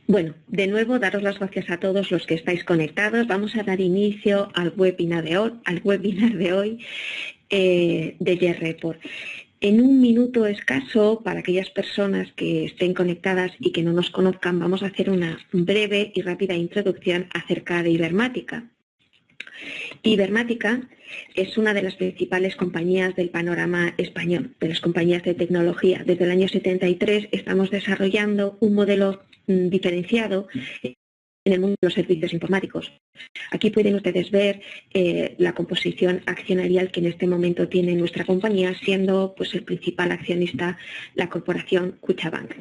Bueno, de nuevo, daros las gracias a todos los que estáis conectados. Vamos a dar inicio al webinar de hoy de JReport. En un minuto escaso, para aquellas personas que estén conectadas y que no nos conozcan, vamos a hacer una breve y rápida introducción acerca de Ibermática. Ibermática es una de las principales compañías del panorama español, de las compañías de tecnología. Desde el año 73 estamos desarrollando un modelo diferenciado en el mundo de los servicios informáticos. Aquí pueden ustedes ver la composición accionarial que en este momento tiene nuestra compañía, siendo pues el principal accionista la corporación Kutxabank.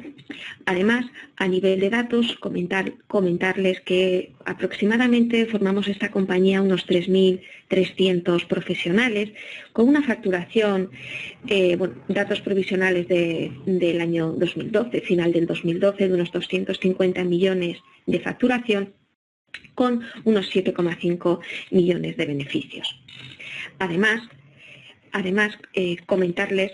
Además, a nivel de datos, comentarles que aproximadamente formamos esta compañía unos 3.300 profesionales, con una facturación, datos provisionales del año 2012, final del 2012, de unos 250 millones de facturación, con unos 7,5 millones de beneficios. Además, comentarles,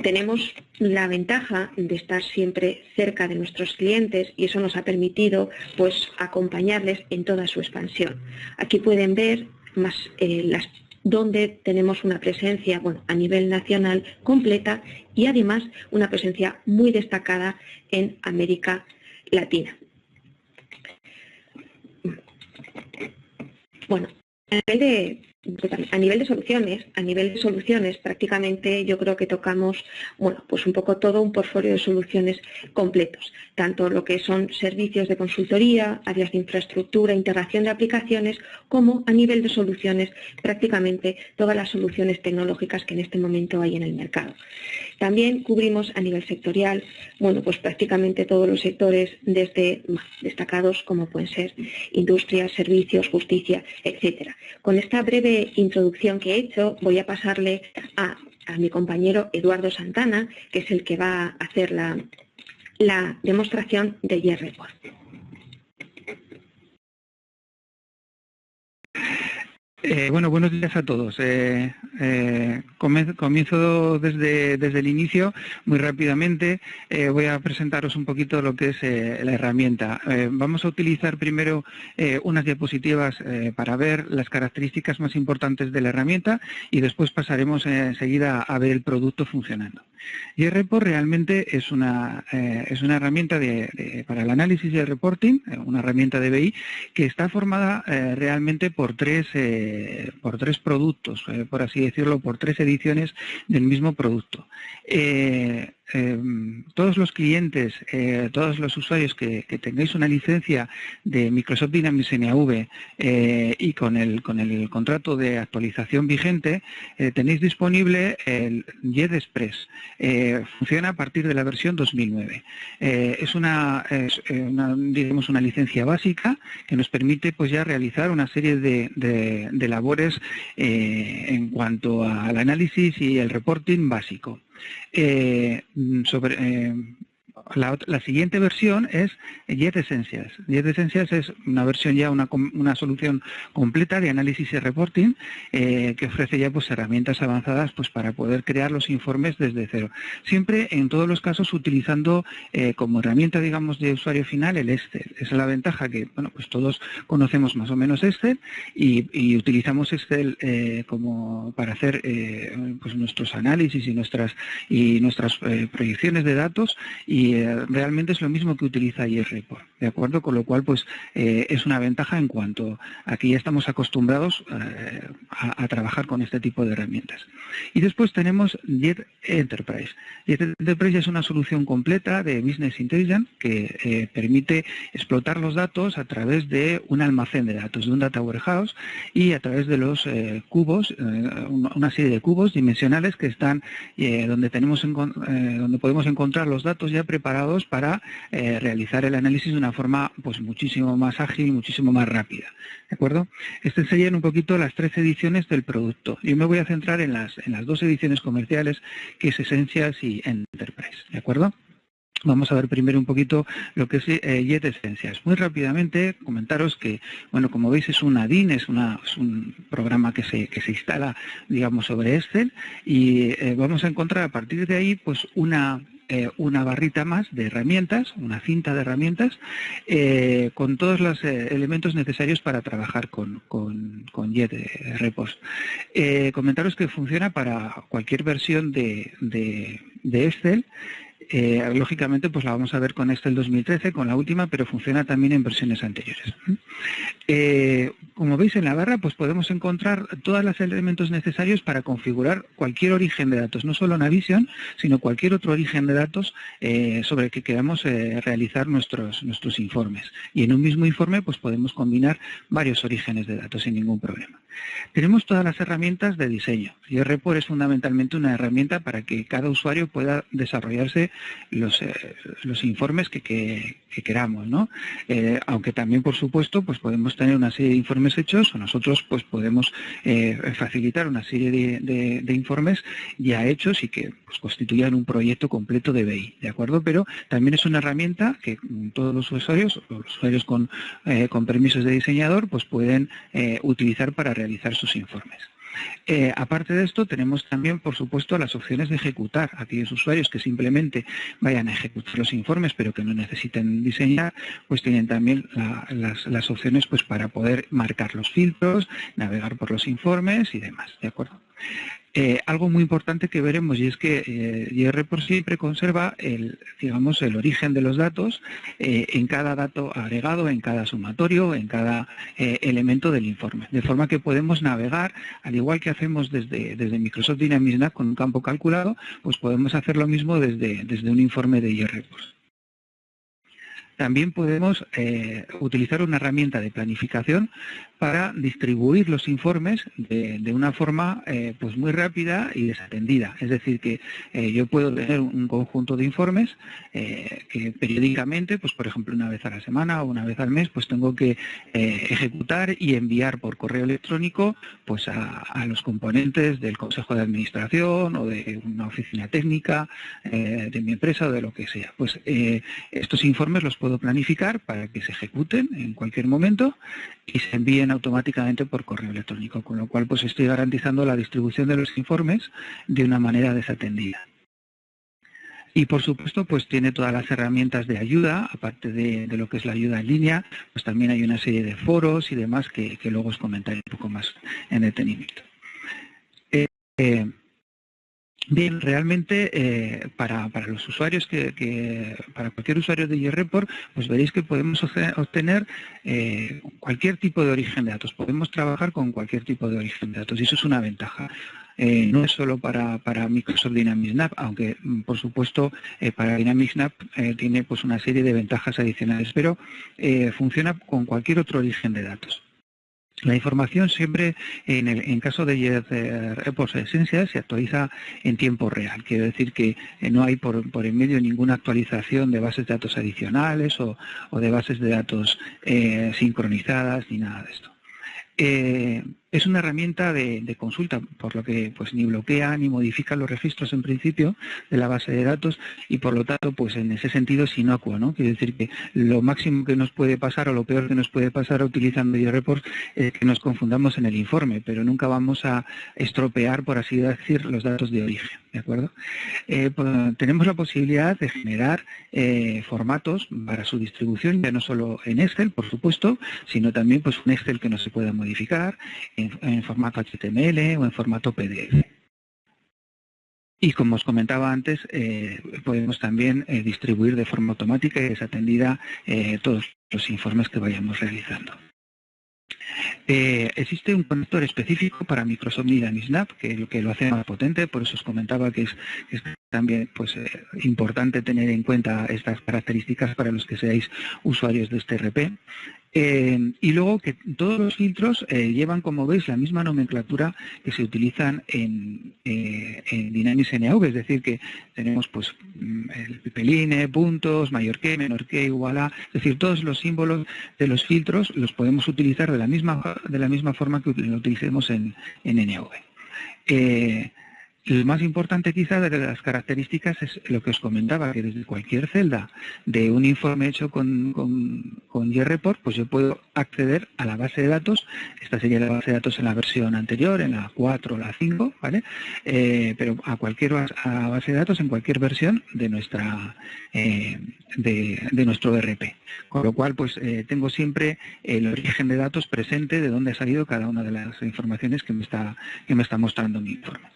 tenemos la ventaja de estar siempre cerca de nuestros clientes y eso nos ha permitido pues acompañarles en toda su expansión. Aquí pueden ver más donde tenemos una presencia a nivel nacional completa y además una presencia muy destacada en América Latina. Bueno, a nivel de soluciones, prácticamente yo creo que tocamos, pues un poco todo un portfolio de soluciones completos, tanto lo que son servicios de consultoría, áreas de infraestructura, integración de aplicaciones, como a nivel de soluciones, prácticamente todas las soluciones tecnológicas que en este momento hay en el mercado. También cubrimos a nivel sectorial, pues prácticamente todos los sectores desde destacados como pueden ser industria, servicios, justicia, etcétera. Con esta breve introducción que he hecho, voy a pasarle a mi compañero Eduardo Santana, que es el que va a hacer la demostración de JReport. Buenos días a todos. Comienzo desde el inicio, muy rápidamente. Voy a presentaros un poquito lo que es la herramienta. Vamos a utilizar primero unas diapositivas para ver las características más importantes de la herramienta y después pasaremos enseguida a ver el producto funcionando. JReport realmente es una herramienta para el análisis y el reporting, una herramienta de BI que está formada realmente por tres productos, por así decirlo, por tres ediciones del mismo producto. Todos los clientes, todos los usuarios que tengáis una licencia de Microsoft Dynamics NAV y con el contrato de actualización vigente, tenéis disponible el JET Express. Funciona a partir de la versión 2009. Es una licencia básica que nos permite pues ya realizar una serie de labores en cuanto al análisis y el reporting básico. La siguiente versión es JET Essentials. JET Essentials es una versión ya, una solución completa de análisis y reporting que ofrece ya pues herramientas avanzadas pues para poder crear los informes desde cero. Siempre, en todos los casos, utilizando como herramienta, digamos, de usuario final el Excel. Esa es la ventaja que, pues todos conocemos más o menos Excel y utilizamos Excel como para hacer pues nuestros análisis y nuestras proyecciones de datos y realmente es lo mismo que utiliza JReport, ¿de acuerdo? Con lo cual, pues, es una ventaja en cuanto a que ya estamos acostumbrados a trabajar con este tipo de herramientas. Y después tenemos JET Enterprise. JET Enterprise es una solución completa de Business Intelligence que permite explotar los datos a través de un almacén de datos, de un data warehouse y a través de los cubos, una serie de cubos dimensionales que están donde podemos encontrar los datos ya preparados para realizar el análisis de una forma pues muchísimo más ágil y muchísimo más rápida. ¿De acuerdo? Estas serían un poquito las tres ediciones del producto. Yo me voy a centrar en las dos ediciones comerciales, que es Essentials y Enterprise. ¿De acuerdo? Vamos a ver primero un poquito lo que es JET Essentials. Muy rápidamente comentaros que, bueno, como veis es un add-in, es un programa que se instala, digamos, sobre Excel y vamos a encontrar a partir de ahí pues una una barrita más de herramientas, una cinta de herramientas, con todos los elementos necesarios para trabajar con JetRepos. Comentaros que funciona para cualquier versión de Excel. Lógicamente pues la vamos a ver con Excel 2013, con la última, pero funciona también en versiones anteriores. Como veis en la barra, pues podemos encontrar todos los elementos necesarios para configurar cualquier origen de datos, no solo Navision, sino cualquier otro origen de datos sobre el que queramos realizar nuestros informes. Y en un mismo informe pues podemos combinar varios orígenes de datos sin ningún problema. Tenemos todas las herramientas de diseño. JetReport es fundamentalmente una herramienta para que cada usuario pueda desarrollarse los informes que queramos, ¿no? Aunque también, por supuesto, pues podemos tener una serie de informes hechos, o nosotros pues podemos facilitar una serie de informes ya hechos y que pues, constituyan un proyecto completo de BI, ¿de acuerdo? Pero también es una herramienta que todos los usuarios con permisos de diseñador, pues pueden utilizar para realizar sus informes. Aparte de esto, tenemos también, por supuesto, las opciones de ejecutar. Aquellos usuarios que simplemente vayan a ejecutar los informes, pero que no necesiten diseñar, pues tienen también las opciones pues para poder marcar los filtros, navegar por los informes y demás, ¿de acuerdo? Algo muy importante que veremos y es que JetReport siempre conserva el origen de los datos en cada dato agregado, en cada sumatorio, en cada elemento del informe. De forma que podemos navegar, al igual que hacemos desde Microsoft Dynamics NAV con un campo calculado, pues podemos hacer lo mismo desde un informe de JetReport. También podemos utilizar una herramienta de planificación para distribuir los informes de una forma pues muy rápida y desatendida. Es decir, que yo puedo tener un conjunto de informes que periódicamente, pues por ejemplo una vez a la semana o una vez al mes, pues tengo que ejecutar y enviar por correo electrónico pues a los componentes del Consejo de Administración o de una oficina técnica de mi empresa o de lo que sea. Pues estos informes los puedo planificar para que se ejecuten en cualquier momento y se envíen automáticamente por correo electrónico, con lo cual pues estoy garantizando la distribución de los informes de una manera desatendida. Y por supuesto pues tiene todas las herramientas de ayuda, aparte de lo que es la ayuda en línea, pues también hay una serie de foros y demás que luego os comentaré un poco más en detenimiento. Bien, realmente para los usuarios para cualquier usuario de JetReport, pues veréis que podemos obtener cualquier tipo de origen de datos. Podemos trabajar con cualquier tipo de origen de datos y eso es una ventaja. No es solo para Microsoft Dynamics NAV, aunque por supuesto para Dynamics NAV tiene pues una serie de ventajas adicionales, pero funciona con cualquier otro origen de datos. La información siempre, en caso de JetReport Essentials, se actualiza en tiempo real. Quiero decir que no hay por en medio ninguna actualización de bases de datos adicionales o de bases de datos sincronizadas ni nada de esto. Es una herramienta de consulta, por lo que pues ni bloquea ni modifica los registros en principio de la base de datos y por lo tanto pues en ese sentido es inocuo, ¿no? Quiere decir que lo máximo que nos puede pasar o lo peor que nos puede pasar utilizando JetReport es que nos confundamos en el informe, pero nunca vamos a estropear, por así decir, los datos de origen, ¿de acuerdo? Pues, tenemos la posibilidad de generar formatos para su distribución, ya no solo en Excel, por supuesto, sino también pues un Excel que no se pueda modificar, en formato HTML o en formato PDF. Y como os comentaba antes, podemos también distribuir de forma automática y desatendida todos los informes que vayamos realizando. Existe un conector específico para Microsoft Dynamics NAV que lo hace más potente, por eso os comentaba que es también pues, importante tener en cuenta estas características para los que seáis usuarios de este ERP. Y luego que todos los filtros llevan, como veis, la misma nomenclatura que se utilizan en Dynamics NAV, es decir, que tenemos pues el pipeline, puntos, mayor que, menor que, igual a, es decir, todos los símbolos de los filtros los podemos utilizar de la misma forma que lo utilicemos en NAV. Lo más importante quizá de las características es lo que os comentaba, que desde cualquier celda de un informe hecho con JReport, pues yo puedo acceder a la base de datos. Esta sería la base de datos en la versión anterior, en la 4 o la 5, ¿vale? Pero a cualquier base de datos en cualquier versión de nuestra de nuestro ERP. Con lo cual, pues tengo siempre el origen de datos presente, de dónde ha salido cada una de las informaciones que me está mostrando mi informe.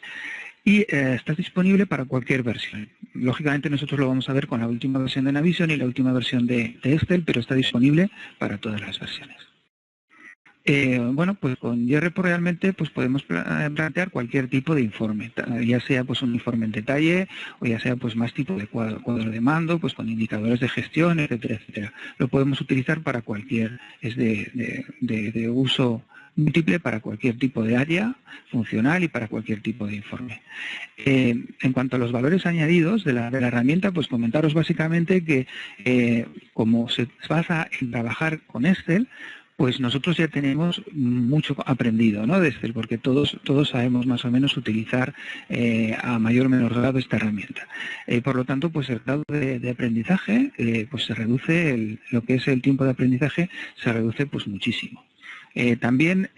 Y está disponible para cualquier versión. Lógicamente nosotros lo vamos a ver con la última versión de Navision y la última versión de Excel, pero está disponible para todas las versiones. Bueno, pues con JReport realmente pues podemos plantear cualquier tipo de informe, ya sea pues un informe en detalle o ya sea pues más tipo de cuadro de mando, pues con indicadores de gestión, etcétera, etcétera. Lo podemos utilizar para cualquier, es de uso múltiple para cualquier tipo de área funcional y para cualquier tipo de informe. En cuanto a los valores añadidos de la herramienta, pues comentaros básicamente que como se basa en trabajar con Excel, pues nosotros ya tenemos mucho aprendido, ¿no?, de Excel, porque todos sabemos más o menos utilizar a mayor o menor grado esta herramienta. Por lo tanto, pues el grado de aprendizaje, pues se reduce, lo que es el tiempo de aprendizaje, se reduce pues muchísimo. También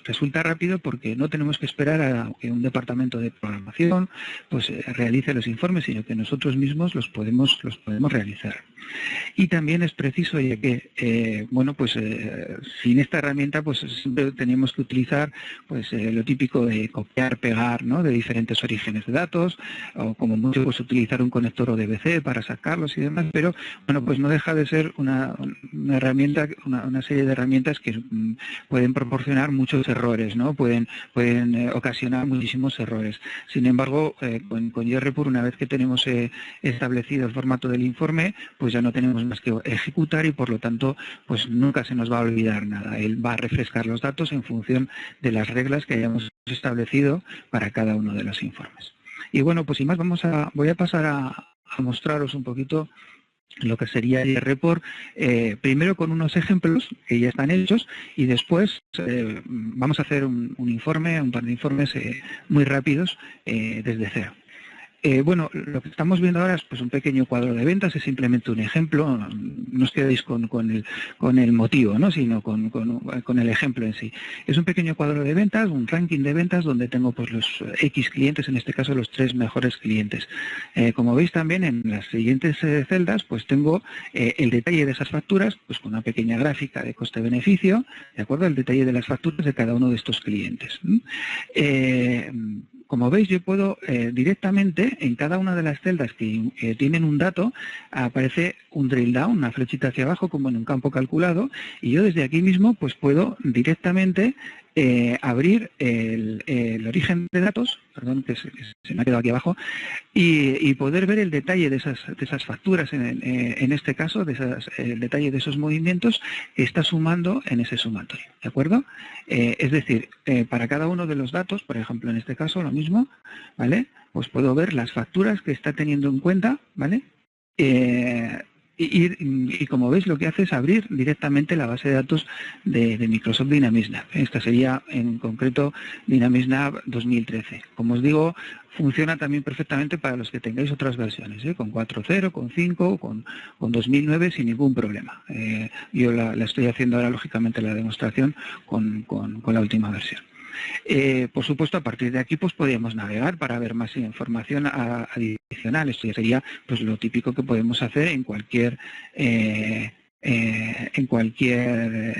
resulta rápido porque no tenemos que esperar a que un departamento de programación pues realice los informes, sino que nosotros mismos los podemos realizar. Y también es preciso, ya que bueno, pues sin esta herramienta pues siempre tenemos que utilizar pues lo típico de copiar, pegar, ¿no?, de diferentes orígenes de datos, o como mucho pues utilizar un conector ODBC para sacarlos y demás, pero bueno, pues no deja de ser una herramienta, una serie de herramientas que pueden proporcionar muchos errores, ¿no? Pueden ocasionar muchísimos errores. Sin embargo, con JReport, una vez que tenemos establecido el formato del informe, pues ya no tenemos más que ejecutar y por lo tanto pues nunca se nos va a olvidar nada. Él va a refrescar los datos en función de las reglas que hayamos establecido para cada uno de los informes. Y bueno, pues sin más voy a pasar a mostraros un poquito lo que sería JReport, primero con unos ejemplos que ya están hechos y después vamos a hacer un par de informes muy rápidos desde cero. Bueno, lo que estamos viendo ahora es pues un pequeño cuadro de ventas, es simplemente un ejemplo, no os quedéis con el motivo, ¿no?, sino con el ejemplo en sí. Es un pequeño cuadro de ventas, un ranking de ventas donde tengo pues los X clientes, en este caso los 3 mejores clientes. Como veis también en las siguientes celdas pues tengo el detalle de esas facturas, pues con una pequeña gráfica de coste-beneficio, ¿de acuerdo?, el detalle de las facturas de cada uno de estos clientes. Como veis, yo puedo directamente, en cada una de las celdas que tienen un dato, aparece un drill down, una flechita hacia abajo, como en un campo calculado, y yo desde aquí mismo pues puedo directamente abrir el origen de datos, perdón, que se me ha quedado aquí abajo, y poder ver el detalle de esas facturas, en este caso, el detalle de esos movimientos que está sumando en ese sumatorio, ¿de acuerdo? Es decir, para cada uno de los datos, por ejemplo, en este caso lo mismo, ¿vale?, pues puedo ver las facturas que está teniendo en cuenta, ¿vale? Y como veis, lo que hace es abrir directamente la base de datos de Microsoft Dynamics NAV. Esta sería en concreto Dynamics NAV 2013. Como os digo, funciona también perfectamente para los que tengáis otras versiones, con 4.0, con 5, con 2009 sin ningún problema. Yo la estoy haciendo ahora, lógicamente, la demostración con la última versión. Por supuesto, a partir de aquí pues podríamos navegar para ver más información adicional. Esto ya sería pues lo típico que podemos hacer en cualquier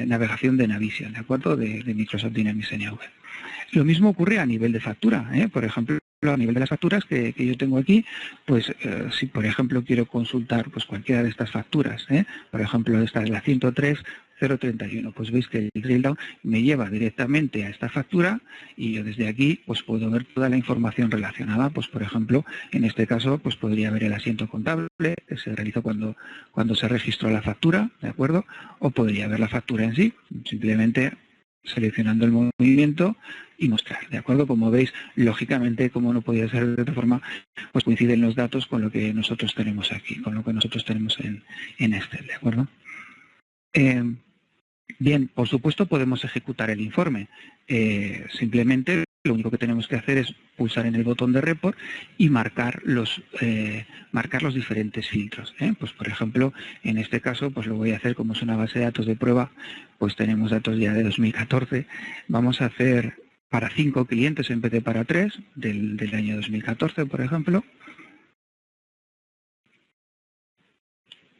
navegación de Navision, ¿de acuerdo?, de Microsoft Dynamics NAV. Lo mismo ocurre a nivel de factura, por ejemplo, a nivel de las facturas que yo tengo aquí, pues si por ejemplo quiero consultar pues cualquiera de estas facturas, por ejemplo esta es la 103.031, pues veis que el drill down me lleva directamente a esta factura y yo desde aquí pues puedo ver toda la información relacionada, pues por ejemplo en este caso pues podría ver el asiento contable que se realizó cuando se registró la factura, ¿de acuerdo? O podría ver la factura en sí, simplemente seleccionando el movimiento y mostrar, ¿de acuerdo? Como veis, lógicamente, como no podía ser de otra forma, pues coinciden los datos con lo que nosotros tenemos aquí, con lo que nosotros tenemos en Excel, ¿de acuerdo? Bien, por supuesto podemos ejecutar el informe. Simplemente lo único que tenemos que hacer es pulsar en el botón de report y marcar los diferentes filtros, ¿eh? Pues por ejemplo, en este caso, pues lo voy a hacer como es una base de datos de prueba, pues tenemos datos ya de 2014. Vamos a hacer para 5 clientes en vez de para 3 del año 2014, por ejemplo.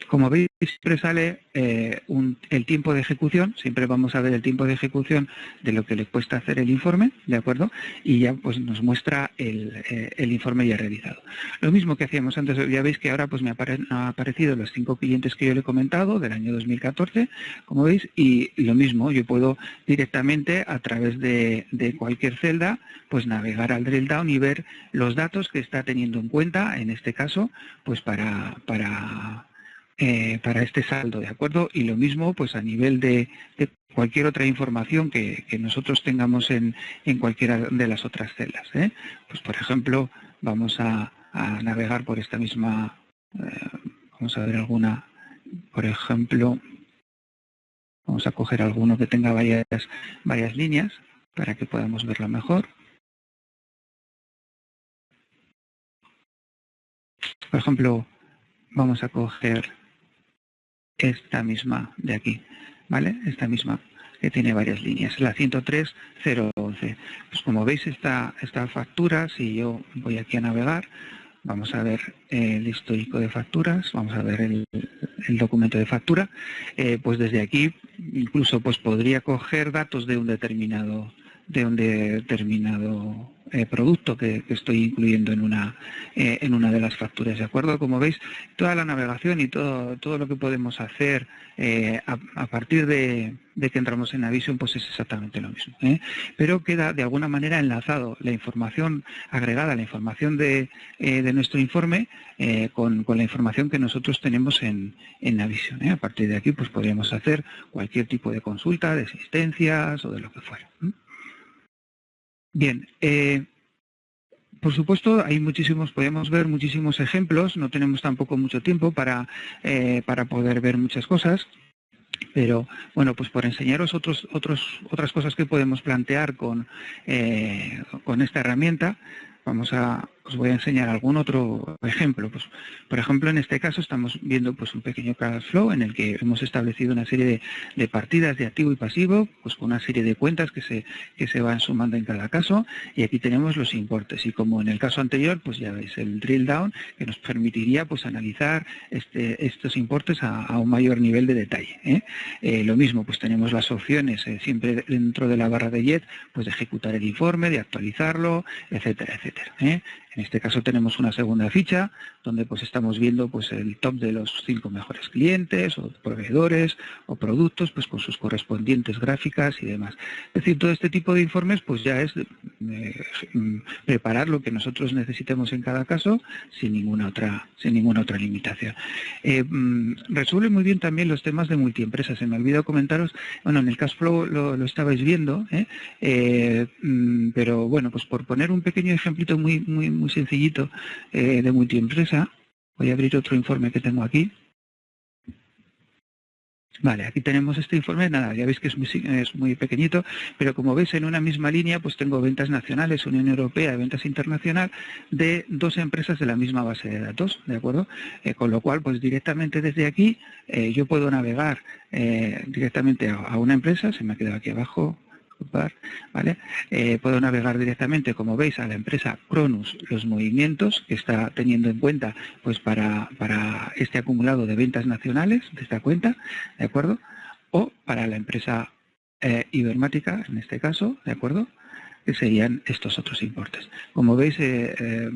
Como veis, siempre sale el tiempo de ejecución, siempre vamos a ver el tiempo de ejecución de lo que le cuesta hacer el informe, ¿de acuerdo? Y ya pues nos muestra el informe ya realizado. Lo mismo que hacíamos antes, ya veis que ahora pues me han aparecido los 5 clientes que yo le he comentado del año 2014, como veis, y lo mismo, yo puedo directamente a través de cualquier celda, pues navegar al drill down y ver los datos que está teniendo en cuenta, en este caso, pues para este saldo, ¿de acuerdo? Y lo mismo pues a nivel de cualquier otra información que nosotros tengamos en cualquiera de las otras celdas, ¿eh? Pues por ejemplo, vamos a navegar por esta misma, vamos a ver alguna, por ejemplo, vamos a coger alguno que tenga varias líneas para que podamos verlo mejor. Por ejemplo, vamos a coger esta misma de aquí, ¿vale? Esta misma que tiene varias líneas, la 103.011. Pues como veis esta factura, si yo voy aquí a navegar, vamos a ver el histórico de facturas, vamos a ver el documento de factura, pues desde aquí incluso pues podría coger datos de un determinado producto que estoy incluyendo en una de las facturas, ¿de acuerdo? Como veis, toda la navegación y todo lo que podemos hacer a partir de que entramos en Navision, pues es exactamente lo mismo, ¿eh? Pero queda de alguna manera enlazado la información agregada, la información de nuestro informe con la información que nosotros tenemos en Navision, ¿eh? A partir de aquí, pues podríamos hacer cualquier tipo de consulta, de asistencias o de lo que fuera, ¿eh? Bien, por supuesto, podemos ver muchísimos ejemplos, no tenemos tampoco mucho tiempo para poder ver muchas cosas, pero bueno, pues por enseñaros otras cosas que podemos plantear con esta herramienta, os voy a enseñar algún otro ejemplo. Pues, por ejemplo, en este caso estamos viendo pues un pequeño cash flow en el que hemos establecido una serie de partidas de activo y pasivo, pues con una serie de cuentas que se van sumando en cada caso, y aquí tenemos los importes. Y como en el caso anterior, pues ya veis el drill down que nos permitiría pues analizar estos importes a un mayor nivel de detalle, ¿eh? Lo mismo, pues tenemos las opciones siempre dentro de la barra de JET, pues de ejecutar el informe, de actualizarlo, etcétera, etcétera, ¿eh? En este caso tenemos una segunda ficha donde pues estamos viendo pues el top de los 5 mejores clientes o proveedores o productos pues con sus correspondientes gráficas y demás. Es decir, todo este tipo de informes pues ya es preparar lo que nosotros necesitemos en cada caso sin ninguna otra limitación. Resuelve muy bien también los temas de multiempresas. Se me olvidó comentaros, bueno, en el cash flow lo estabais viendo, pero bueno, pues por poner un pequeño ejemplito muy sencillito de multiempresa, voy a abrir otro informe que tengo aquí. Vale, aquí tenemos este informe, nada, ya veis que es muy pequeñito, pero como veis en una misma línea pues tengo ventas nacionales, Unión Europea y ventas internacional de 2 empresas de la misma base de datos, ¿de acuerdo? Con lo cual pues directamente desde aquí yo puedo navegar directamente a una empresa, se me ha quedado aquí abajo, ¿vale? Puedo navegar directamente, como veis, a la empresa Cronus, los movimientos que está teniendo en cuenta pues para este acumulado de ventas nacionales de esta cuenta, ¿de acuerdo? O para la empresa Ibermática, en este caso, ¿de acuerdo? Que serían estos otros importes. Como veis,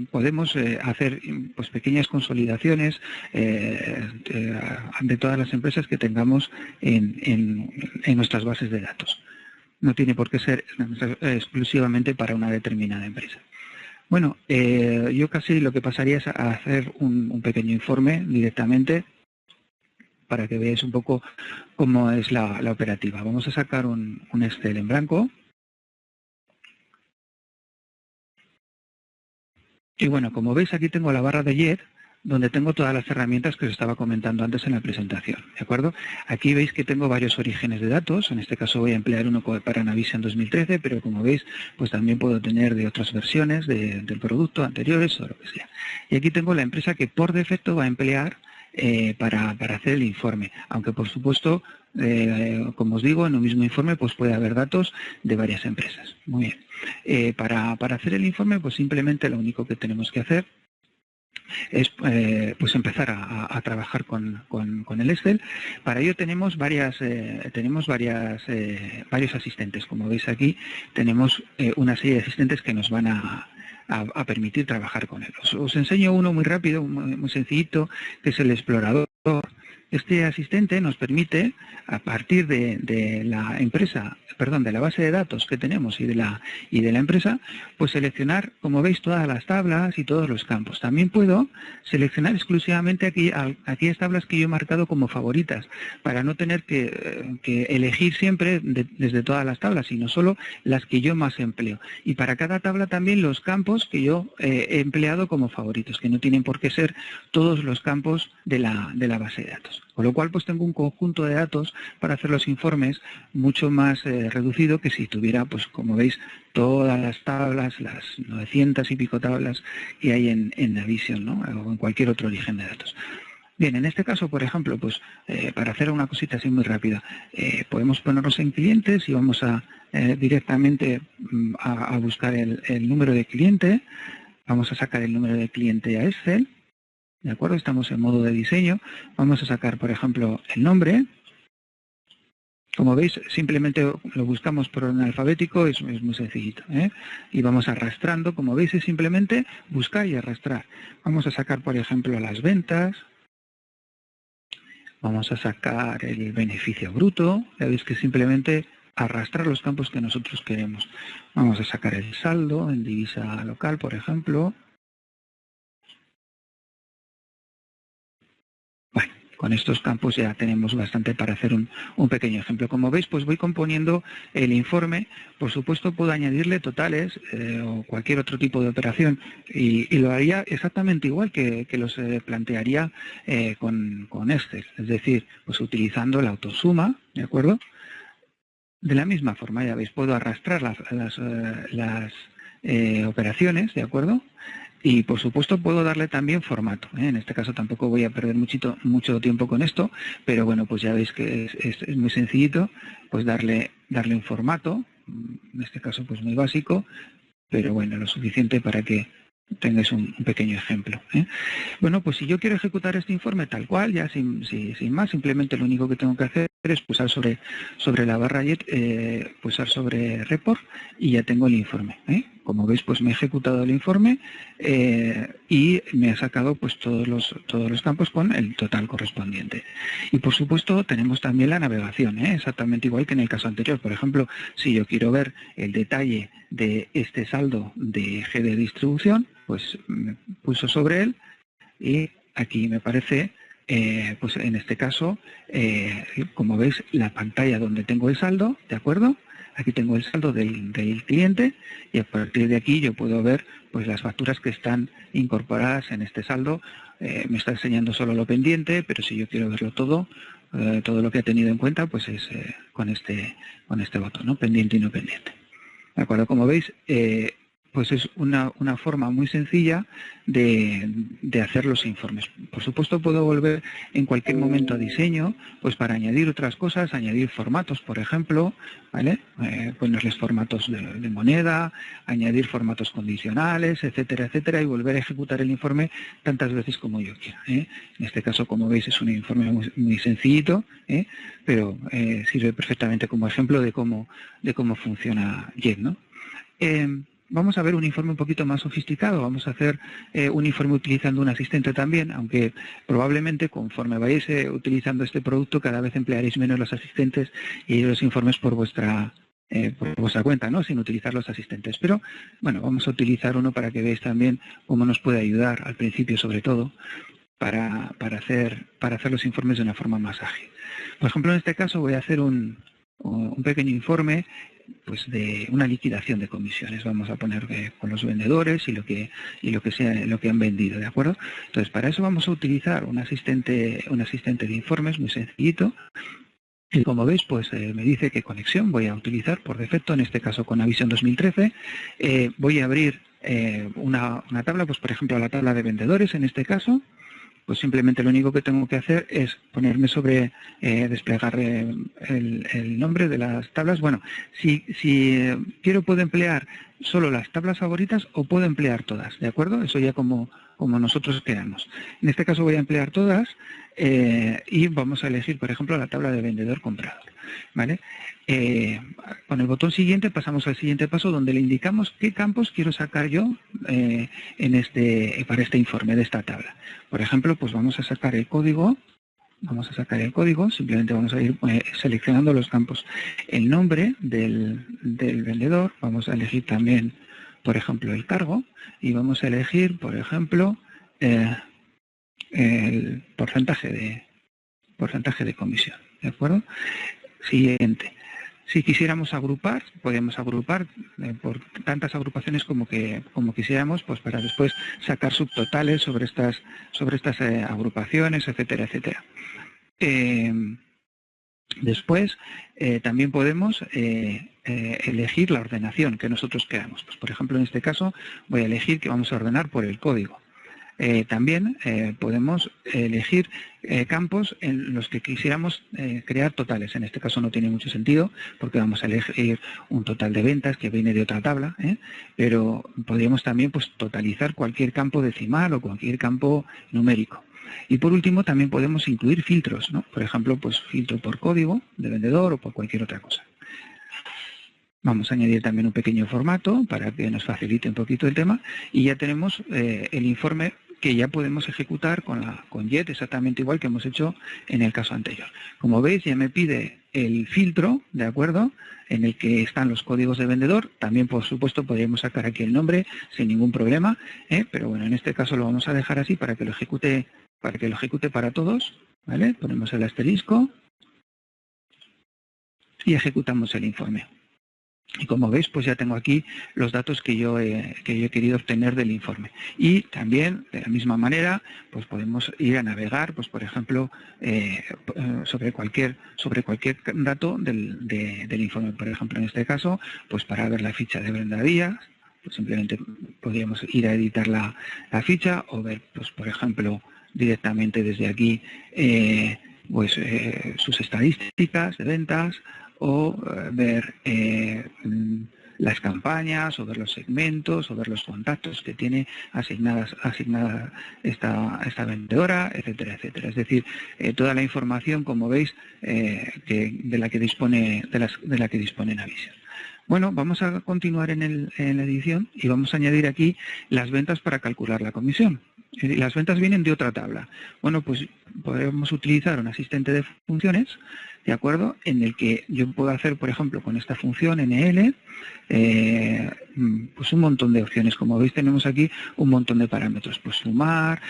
podemos hacer pues pequeñas consolidaciones de todas las empresas que tengamos en nuestras bases de datos. No tiene por qué ser exclusivamente para una determinada empresa. Bueno, yo casi lo que pasaría es a hacer un pequeño informe directamente para que veáis un poco cómo es la operativa. Vamos a sacar un Excel en blanco. Y bueno, como veis aquí tengo la barra de JET, donde tengo todas las herramientas que os estaba comentando antes en la presentación, ¿de acuerdo? Aquí veis que tengo varios orígenes de datos, en este caso voy a emplear uno para Navision 2013, pero como veis, pues también puedo tener de otras versiones del producto anteriores o lo que sea. Y aquí tengo la empresa que por defecto va a emplear para hacer el informe, aunque por supuesto, como os digo, en un mismo informe pues puede haber datos de varias empresas. Muy bien. Para hacer el informe, pues simplemente lo único que tenemos que hacer es pues empezar a trabajar con el Excel. Para ello tenemos varios asistentes. Como veis aquí, tenemos una serie de asistentes que nos van a permitir trabajar con él. Os enseño uno muy rápido, muy sencillito, que es el explorador. Este asistente nos permite, a partir de la empresa, perdón, de la base de datos que tenemos y de la empresa, pues seleccionar, como veis, todas las tablas y todos los campos. También puedo seleccionar exclusivamente aquellas tablas que yo he marcado como favoritas, para no tener que elegir siempre desde todas las tablas, sino solo las que yo más empleo. Y para cada tabla también los campos que yo he empleado como favoritos, que no tienen por qué ser todos los campos de la base de datos. Con lo cual, pues tengo un conjunto de datos para hacer los informes mucho más reducido que si tuviera, pues como veis, todas las tablas, las 900 y pico tablas que hay en Navision, ¿no? O en cualquier otro origen de datos. Bien, en este caso, por ejemplo, pues para hacer una cosita así muy rápida, podemos ponernos en clientes y vamos a directamente a buscar el número de cliente. Vamos a sacar el número de cliente a Excel. ¿De acuerdo? Estamos en modo de diseño. Vamos a sacar, por ejemplo, el nombre. Como veis, simplemente lo buscamos por orden alfabético, es muy sencillito, ¿eh? Y vamos arrastrando. Como veis, es simplemente buscar y arrastrar. Vamos a sacar, por ejemplo, las ventas. Vamos a sacar el beneficio bruto. Ya veis que simplemente arrastrar los campos que nosotros queremos. Vamos a sacar el saldo en divisa local, por ejemplo. Bueno, con estos campos ya tenemos bastante para hacer un pequeño ejemplo. Como veis, pues voy componiendo el informe. Por supuesto, puedo añadirle totales o cualquier otro tipo de operación y lo haría exactamente igual que los plantearía con Excel. Es decir, pues utilizando la autosuma, ¿de acuerdo? De la misma forma, ya veis, puedo arrastrar las operaciones, ¿de acuerdo? Y, por supuesto, puedo darle también formato, ¿eh? En este caso tampoco voy a perder mucho tiempo con esto, pero bueno, pues ya veis que es muy sencillito, pues darle un formato, en este caso pues muy básico, pero bueno, lo suficiente para que tengáis un pequeño ejemplo, ¿eh? Bueno, pues si yo quiero ejecutar este informe tal cual, ya sin más, simplemente lo único que tengo que hacer es pulsar sobre la barra JET, pulsar sobre Report y ya tengo el informe, ¿eh? Como veis, pues me he ejecutado el informe y me ha sacado pues todos los campos con el total correspondiente. Y por supuesto tenemos también la navegación, ¿eh? Exactamente igual que en el caso anterior. Por ejemplo, si yo quiero ver el detalle de este saldo de eje de distribución, pues me pulso sobre él y aquí me aparece, pues en este caso, como veis, la pantalla donde tengo el saldo, ¿de acuerdo? Aquí tengo el saldo del cliente y a partir de aquí yo puedo ver pues las facturas que están incorporadas en este saldo. Me está enseñando solo lo pendiente, pero si yo quiero verlo todo lo que ha tenido en cuenta, pues es con este botón, ¿no? Pendiente y no pendiente. ¿De acuerdo? Como veis, pues es una forma muy sencilla de hacer los informes. Por supuesto, puedo volver en cualquier momento a diseño, pues para añadir otras cosas, añadir formatos, por ejemplo, ¿vale? Ponerles formatos de moneda, añadir formatos condicionales, etcétera, etcétera, y volver a ejecutar el informe tantas veces como yo quiera, ¿eh? En este caso, como veis, es un informe muy sencillito, ¿eh? Pero sirve perfectamente como ejemplo de cómo funciona JET, ¿no? Vamos a ver un informe un poquito más sofisticado. Vamos a hacer un informe utilizando un asistente también, aunque probablemente conforme vayáis utilizando este producto cada vez emplearéis menos los asistentes y los informes por vuestra cuenta, ¿no? Sin utilizar los asistentes. Pero bueno, vamos a utilizar uno para que veáis también cómo nos puede ayudar al principio, sobre todo, para hacer los informes de una forma más ágil. Por ejemplo, en este caso voy a hacer un pequeño informe pues de una liquidación de comisiones. Vamos a poner con los vendedores y lo que han vendido, ¿de acuerdo? Entonces, para eso vamos a utilizar un asistente de informes muy sencillito. Y como veis, pues me dice qué conexión voy a utilizar por defecto, en este caso con Navision 2013. Voy a abrir una tabla, pues por ejemplo la tabla de vendedores en este caso. Pues simplemente lo único que tengo que hacer es ponerme sobre desplegar el nombre de las tablas. Bueno, si quiero puedo emplear solo las tablas favoritas o puedo emplear todas, ¿de acuerdo? Eso ya como nosotros queramos. En este caso voy a emplear todas y vamos a elegir, por ejemplo, la tabla de vendedor-comprador, ¿vale? Con el botón siguiente pasamos al siguiente paso donde le indicamos qué campos quiero sacar yo para este informe de esta tabla. Por ejemplo, pues vamos a sacar el código. Simplemente vamos a ir seleccionando los campos. El nombre del vendedor, vamos a elegir también, por ejemplo, el cargo y vamos a elegir, por ejemplo, el porcentaje de comisión, ¿de acuerdo? Siguiente. Si quisiéramos agrupar, podemos agrupar por tantas agrupaciones como quisiéramos, pues para después sacar subtotales sobre estas agrupaciones, etcétera, etcétera. Después también podemos elegir la ordenación que nosotros queramos. Pues, por ejemplo, en este caso voy a elegir que vamos a ordenar por el código. También podemos elegir campos en los que quisiéramos crear totales. En este caso no tiene mucho sentido porque vamos a elegir un total de ventas que viene de otra tabla, pero podríamos también pues totalizar cualquier campo decimal o cualquier campo numérico. Y por último también podemos incluir filtros, ¿no? Por ejemplo, pues filtro por código de vendedor o por cualquier otra cosa. Vamos a añadir también un pequeño formato para que nos facilite un poquito el tema y ya tenemos el informe que ya podemos ejecutar con Jet exactamente igual que hemos hecho en el caso anterior. Como veis, ya me pide el filtro, ¿de acuerdo?, en el que están los códigos de vendedor. También, por supuesto, podríamos sacar aquí el nombre sin ningún problema, pero bueno, en este caso lo vamos a dejar así para que lo ejecute para todos, ¿vale? Ponemos el asterisco y ejecutamos el informe. Y como veis, pues ya tengo aquí los datos que yo he querido obtener del informe. Y también, de la misma manera, pues podemos ir a navegar, pues por ejemplo, sobre cualquier dato del informe. Por ejemplo, en este caso, pues para ver la ficha de Brenda Díaz, pues simplemente podríamos ir a editar la ficha o ver, pues por ejemplo, directamente desde aquí, sus estadísticas de ventas, o ver las campañas, o ver los segmentos, o ver los contactos que tiene asignada esta vendedora, etcétera, etcétera. Es decir, toda la información, como veis, de la que dispone Navision. Bueno, vamos a continuar en la edición y vamos a añadir aquí las ventas para calcular la comisión. Las ventas vienen de otra tabla. Bueno, pues podemos utilizar un asistente de funciones, ¿de acuerdo?, en el que yo puedo hacer, por ejemplo, con esta función NL, pues un montón de opciones. Como veis, tenemos aquí un montón de parámetros. Pues sumar,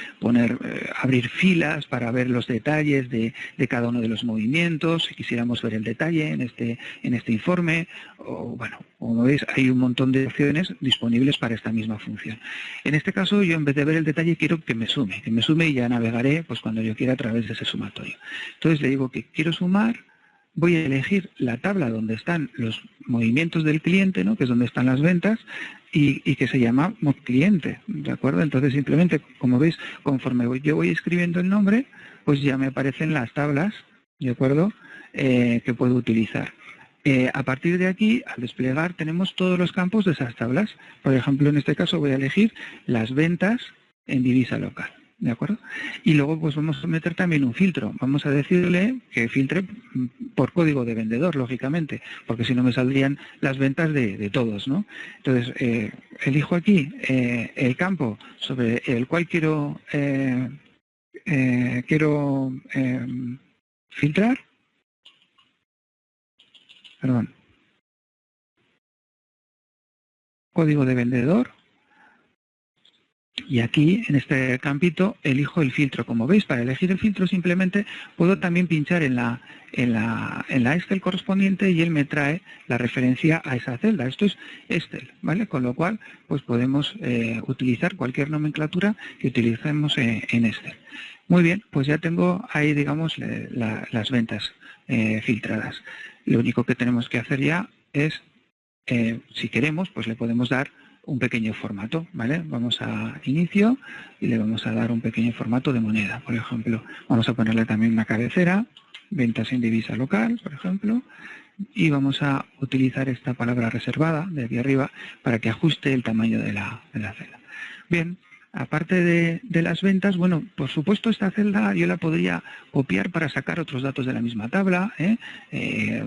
abrir filas para ver los detalles de cada uno de los movimientos, si quisiéramos ver el detalle en este informe. O, bueno, como veis, hay un montón de opciones disponibles para esta misma función. En este caso, yo en vez de ver el detalle, quiero que me sume y ya navegaré pues cuando yo quiera a través de ese sumatorio. Entonces le digo que quiero sumar. Voy a elegir la tabla donde están los movimientos del cliente, ¿no?, que es donde están las ventas, y que se llama mod cliente, ¿de acuerdo? Entonces simplemente, como veis, conforme yo voy escribiendo el nombre, pues ya me aparecen las tablas, ¿de acuerdo?, que puedo utilizar. A partir de aquí, al desplegar, tenemos todos los campos de esas tablas. Por ejemplo, en este caso voy a elegir las ventas en divisa local. ¿De acuerdo? Y luego pues vamos a meter también un filtro. Vamos a decirle que filtre por código de vendedor, lógicamente, porque si no me saldrían las ventas de todos, ¿no? Entonces, elijo aquí el campo sobre el cual quiero filtrar. Perdón. Código de vendedor. Y aquí, en este campito, elijo el filtro. Como veis, para elegir el filtro simplemente puedo también pinchar en la Excel correspondiente y él me trae la referencia a esa celda. Esto es Excel, ¿vale? Con lo cual, pues podemos utilizar cualquier nomenclatura que utilicemos en Excel. Muy bien, pues ya tengo ahí, digamos, las ventas filtradas. Lo único que tenemos que hacer ya es, si queremos, pues le podemos dar un pequeño formato, ¿vale? Vamos a inicio y le vamos a dar un pequeño formato de moneda, por ejemplo. Vamos a ponerle también una cabecera, ventas en divisa local, por ejemplo, y vamos a utilizar esta palabra reservada de aquí arriba para que ajuste el tamaño de la celda. Bien. Aparte de las ventas, bueno, por supuesto esta celda yo la podría copiar para sacar otros datos de la misma tabla.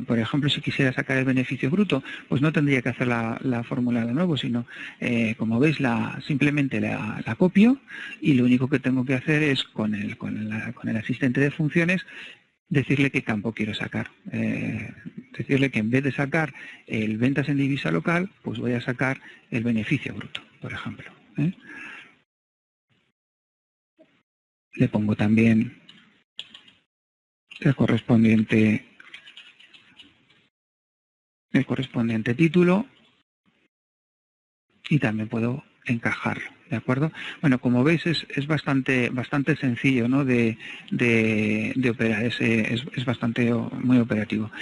Por ejemplo, si quisiera sacar el beneficio bruto, pues no tendría que hacer la fórmula de nuevo, sino, como veis, simplemente la copio y lo único que tengo que hacer es con el asistente de funciones decirle qué campo quiero sacar. Decirle que en vez de sacar el ventas en divisa local, pues voy a sacar el beneficio bruto, por ejemplo. Le pongo también el correspondiente título y también puedo encajarlo, ¿de acuerdo? Bueno, como veis es bastante sencillo, ¿no? de operar, es bastante muy operativo.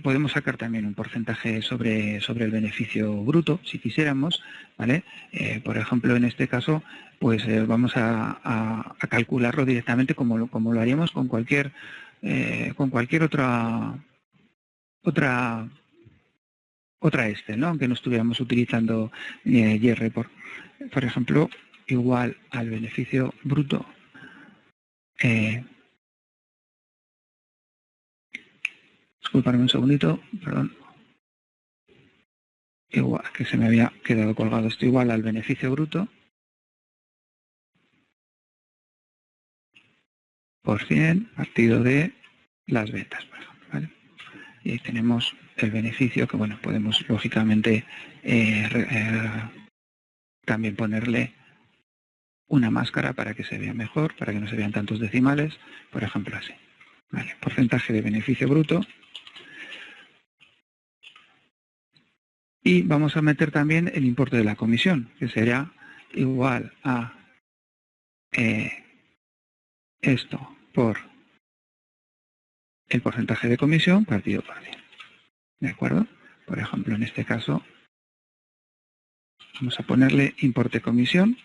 Podemos sacar también un porcentaje sobre el beneficio bruto, si quisiéramos, ¿vale? Por ejemplo, en este caso, pues vamos a calcularlo directamente como lo haríamos con cualquier otra Excel, ¿no? Aunque no estuviéramos utilizando JReport. Por ejemplo, igual al beneficio bruto. Disculpadme un segundito, perdón. Igual, que se me había quedado colgado esto, igual al beneficio bruto por 100 partido de las ventas, por ejemplo, ¿vale? Y ahí tenemos el beneficio que, bueno, podemos lógicamente también ponerle una máscara para que se vea mejor, para que no se vean tantos decimales, por ejemplo así. Vale, porcentaje de beneficio bruto. Y vamos a meter también el importe de la comisión, que será igual a esto por el porcentaje de comisión partido por 100. ¿De acuerdo? Por ejemplo, en este caso, vamos a ponerle importe comisión.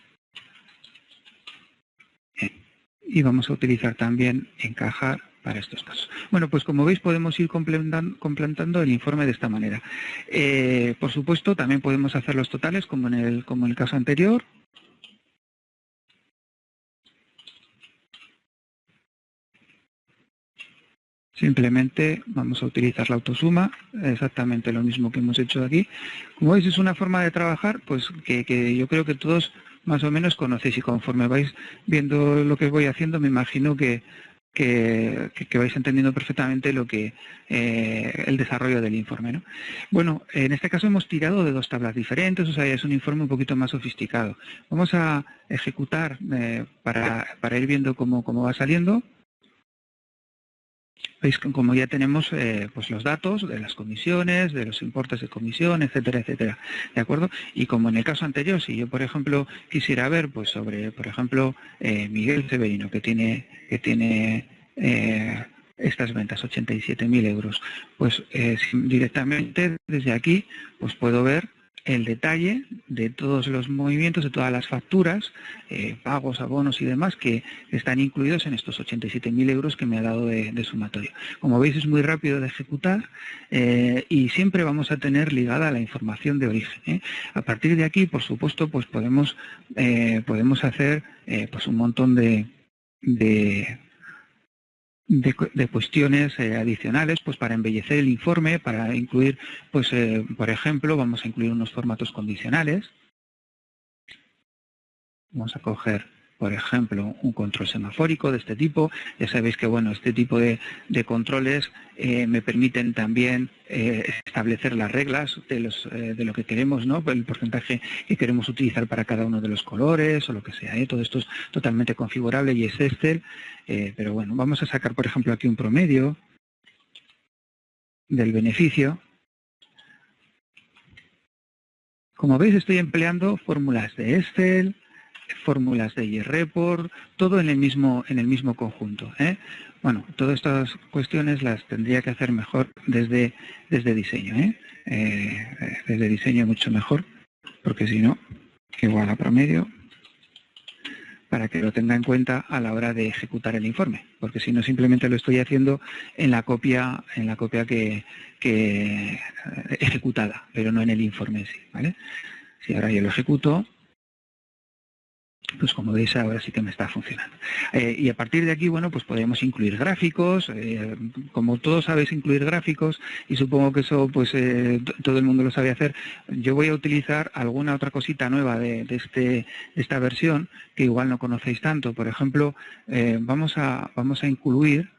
Y vamos a utilizar también encajar para estos casos. Bueno, pues como veis podemos ir completando el informe de esta manera. Por supuesto, también podemos hacer los totales como en el caso anterior. Simplemente vamos a utilizar la autosuma, exactamente lo mismo que hemos hecho aquí. Como veis, es una forma de trabajar pues que yo creo que todos más o menos conocéis, y conforme vais viendo lo que voy haciendo, me imagino que vais entendiendo perfectamente lo que el desarrollo del informe, ¿no? Bueno, en este caso hemos tirado de 2 tablas diferentes, o sea, es un informe un poquito más sofisticado. Vamos a ejecutar para ir viendo cómo va saliendo. Veis que como ya tenemos pues los datos de las comisiones, de los importes de comisión, etcétera, etcétera, ¿de acuerdo? Y como en el caso anterior, si yo, por ejemplo, quisiera ver pues sobre, por ejemplo, Miguel Severino, que tiene estas ventas, 87.000 euros, pues directamente desde aquí pues puedo ver el detalle de todos los movimientos, de todas las facturas, pagos, abonos y demás que están incluidos en estos 87.000 euros que me ha dado de sumatorio. Como veis, es muy rápido de ejecutar y siempre vamos a tener ligada la información de origen. A partir de aquí, por supuesto, pues podemos hacer pues un montón de cuestiones adicionales pues para embellecer el informe, para incluir, pues por ejemplo, vamos a incluir unos formatos condicionales. Vamos a coger por ejemplo, un control semafórico de este tipo. Ya sabéis que bueno, este tipo de controles me permiten también establecer las reglas de lo que queremos, ¿no? El porcentaje que queremos utilizar para cada uno de los colores o lo que sea. Todo esto es totalmente configurable y es Excel. Pero bueno, vamos a sacar, por ejemplo, aquí un promedio del beneficio. Como veis, estoy empleando fórmulas de Excel, fórmulas de JReport, todo en el mismo conjunto. Bueno, todas estas cuestiones las tendría que hacer mejor desde diseño. Desde diseño mucho mejor, porque si no, igual a promedio, para que lo tenga en cuenta a la hora de ejecutar el informe, porque si no simplemente lo estoy haciendo en la copia que ejecutada, pero no en el informe en sí, ¿vale? Si ahora yo lo ejecuto, pues como veis ahora sí que me está funcionando. Y a partir de aquí, bueno, pues podemos incluir gráficos. Como todos sabéis incluir gráficos, y supongo que eso pues todo el mundo lo sabe hacer, yo voy a utilizar alguna otra cosita nueva de esta versión que igual no conocéis tanto. Por ejemplo, vamos a incluir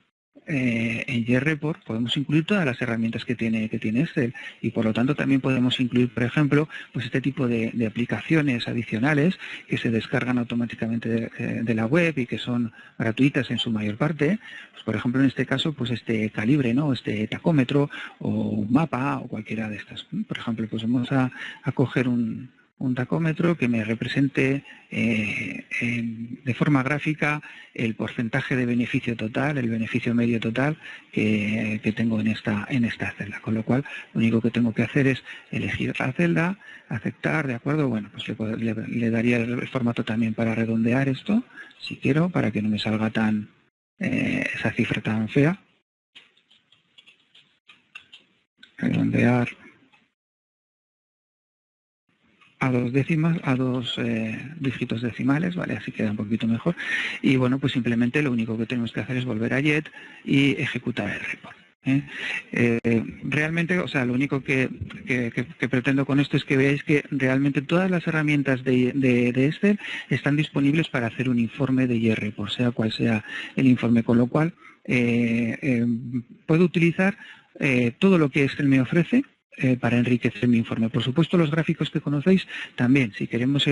en JReport, podemos incluir todas las herramientas que tiene Excel, y por lo tanto también podemos incluir, por ejemplo, pues este tipo de aplicaciones adicionales que se descargan automáticamente de la web y que son gratuitas en su mayor parte. Pues, por ejemplo, en este caso, pues este calibre, ¿no? Este tacómetro o un mapa o cualquiera de estas. Por ejemplo, pues vamos a coger un tacómetro que me represente de forma gráfica el porcentaje de beneficio total, el beneficio medio total que tengo en esta celda. Con lo cual, lo único que tengo que hacer es elegir la celda, aceptar, ¿de acuerdo? Bueno, pues le daría el formato también para redondear esto, si quiero, para que no me salga esa cifra tan fea. Redondear a dos dígitos decimales, ¿vale? Así queda un poquito mejor. Y bueno, pues simplemente lo único que tenemos que hacer es volver a JET y ejecutar el report. Realmente, o sea, lo único que pretendo con esto es que veáis que realmente todas las herramientas de Excel están disponibles para hacer un informe de JReport, sea cual sea el informe, con lo cual puedo utilizar todo lo que Excel me ofrece para enriquecer mi informe. Por supuesto, los gráficos que conocéis también. Si queremos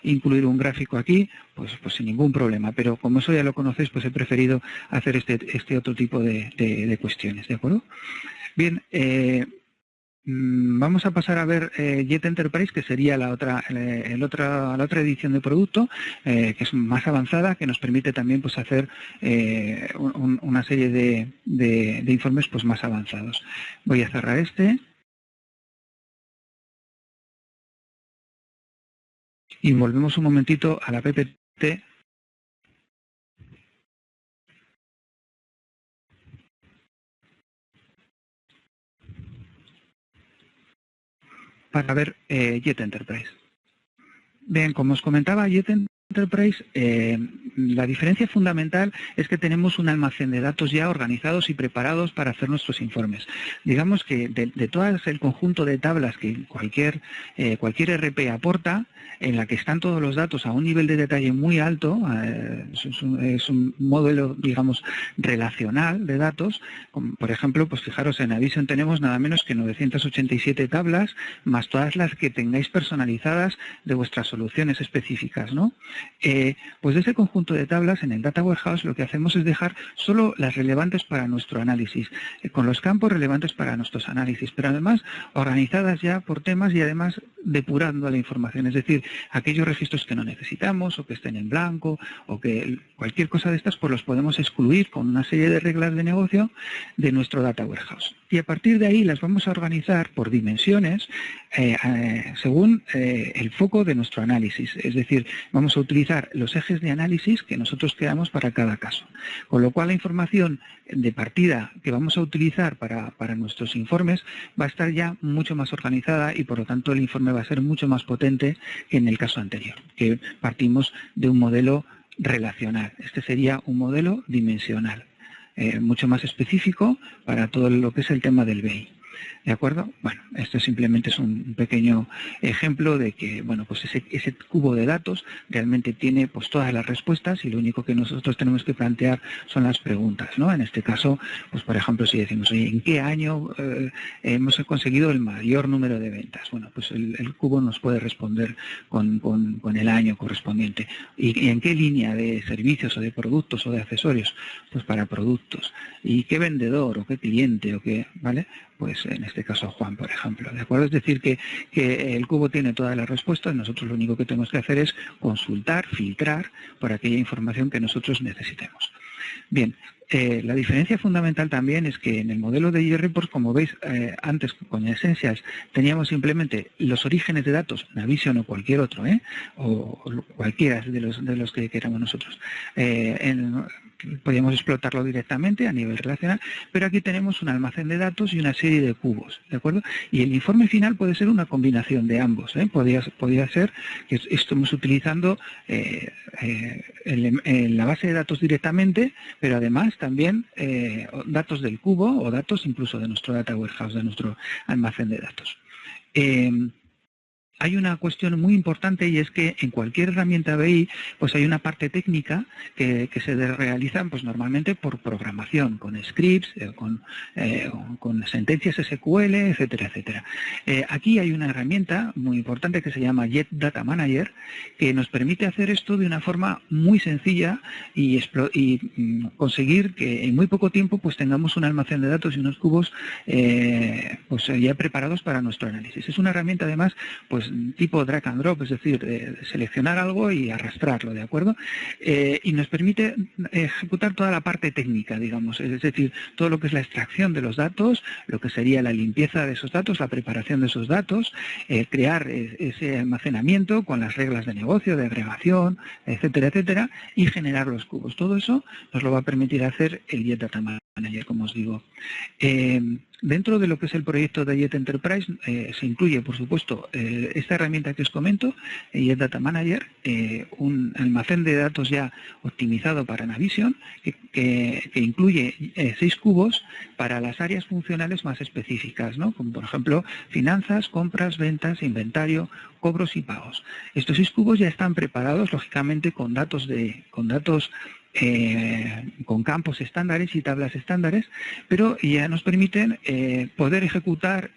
incluir un gráfico aquí, pues sin ningún problema. Pero como eso ya lo conocéis, pues he preferido hacer este otro tipo de cuestiones, ¿de acuerdo? Bien, vamos a pasar a ver JET Enterprise, que sería la otra edición de producto, que es más avanzada, que nos permite también pues hacer una serie de informes pues más avanzados. Voy a cerrar este. Y volvemos un momentito a la PPT. Para ver JET Enterprise. Bien, como os comentaba, JET Enterprise, la diferencia fundamental es que tenemos un almacén de datos ya organizados y preparados para hacer nuestros informes. Digamos que de todo el conjunto de tablas que cualquier RP aporta, en la que están todos los datos a un nivel de detalle muy alto, es un modelo, digamos, relacional de datos. Por ejemplo, pues fijaros, en Navision tenemos nada menos que 987 tablas, más todas las que tengáis personalizadas de vuestras soluciones específicas, ¿no? Pues de ese conjunto de tablas, en el Data Warehouse, lo que hacemos es dejar solo las relevantes para nuestro análisis, con los campos relevantes para nuestros análisis, pero además organizadas ya por temas y además depurando la información, es decir, aquellos registros que no necesitamos o que estén en blanco o que cualquier cosa de estas, pues los podemos excluir con una serie de reglas de negocio de nuestro Data Warehouse. Y a partir de ahí las vamos a organizar por dimensiones según el foco de nuestro análisis. Es decir, vamos a utilizar los ejes de análisis que nosotros creamos para cada caso. Con lo cual la información de partida que vamos a utilizar para nuestros informes va a estar ya mucho más organizada y por lo tanto el informe va a ser mucho más potente que en el caso anterior, que partimos de un modelo relacional. Este sería un modelo dimensional. Mucho más específico para todo lo que es el tema del BI. ¿De acuerdo? Bueno, esto simplemente es un pequeño ejemplo de que, bueno, pues ese cubo de datos realmente tiene pues todas las respuestas y lo único que nosotros tenemos que plantear son las preguntas, ¿no? En este caso, pues por ejemplo, si decimos, oye, ¿en qué año hemos conseguido el mayor número de ventas? Bueno, pues el cubo nos puede responder con el año correspondiente. ¿Y en qué línea de servicios o de productos o de accesorios? Pues para productos. ¿Y qué vendedor o qué cliente o qué, ¿vale? Pues en este caso Juan, por ejemplo, ¿de acuerdo? Es decir, que el cubo tiene todas las respuestas, nosotros lo único que tenemos que hacer es consultar, filtrar por aquella información que nosotros necesitemos. Bien, la diferencia fundamental también es que en el modelo de JReports, como veis antes con Essentials, teníamos simplemente los orígenes de datos, Navision o cualquier otro, o cualquiera de los que queramos nosotros. Podríamos explotarlo directamente a nivel relacional, pero aquí tenemos un almacén de datos y una serie de cubos, ¿de acuerdo? Y el informe final puede ser una combinación de ambos, podría ser que estemos utilizando la base de datos directamente, pero además también datos del cubo o datos incluso de nuestro data warehouse, de nuestro almacén de datos. Hay una cuestión muy importante y es que en cualquier herramienta BI pues hay una parte técnica que se realiza pues normalmente por programación, con scripts, con sentencias SQL, etcétera, etcétera. Aquí hay una herramienta muy importante que se llama Jet Data Manager que nos permite hacer esto de una forma muy sencilla y conseguir que en muy poco tiempo pues tengamos un almacén de datos y unos cubos pues ya preparados para nuestro análisis. Es una herramienta además pues tipo drag and drop, es decir, seleccionar algo y arrastrarlo, ¿de acuerdo? Y nos permite ejecutar toda la parte técnica, digamos, es decir, todo lo que es la extracción de los datos, lo que sería la limpieza de esos datos, la preparación de esos datos, crear ese almacenamiento con las reglas de negocio, de agregación, etcétera, etcétera, y generar los cubos. Todo eso nos lo va a permitir hacer el Jet Data Manager, como os digo. Dentro de lo que es el proyecto de Jet Enterprise se incluye, por supuesto, esta herramienta que os comento, Jet Data Manager, un almacén de datos ya optimizado para Navision, que incluye 6 cubos para las áreas funcionales más específicas, ¿no? Como por ejemplo finanzas, compras, ventas, inventario, cobros y pagos. Estos 6 cubos ya están preparados, lógicamente, con datos con campos estándares y tablas estándares, pero ya nos permiten poder ejecutar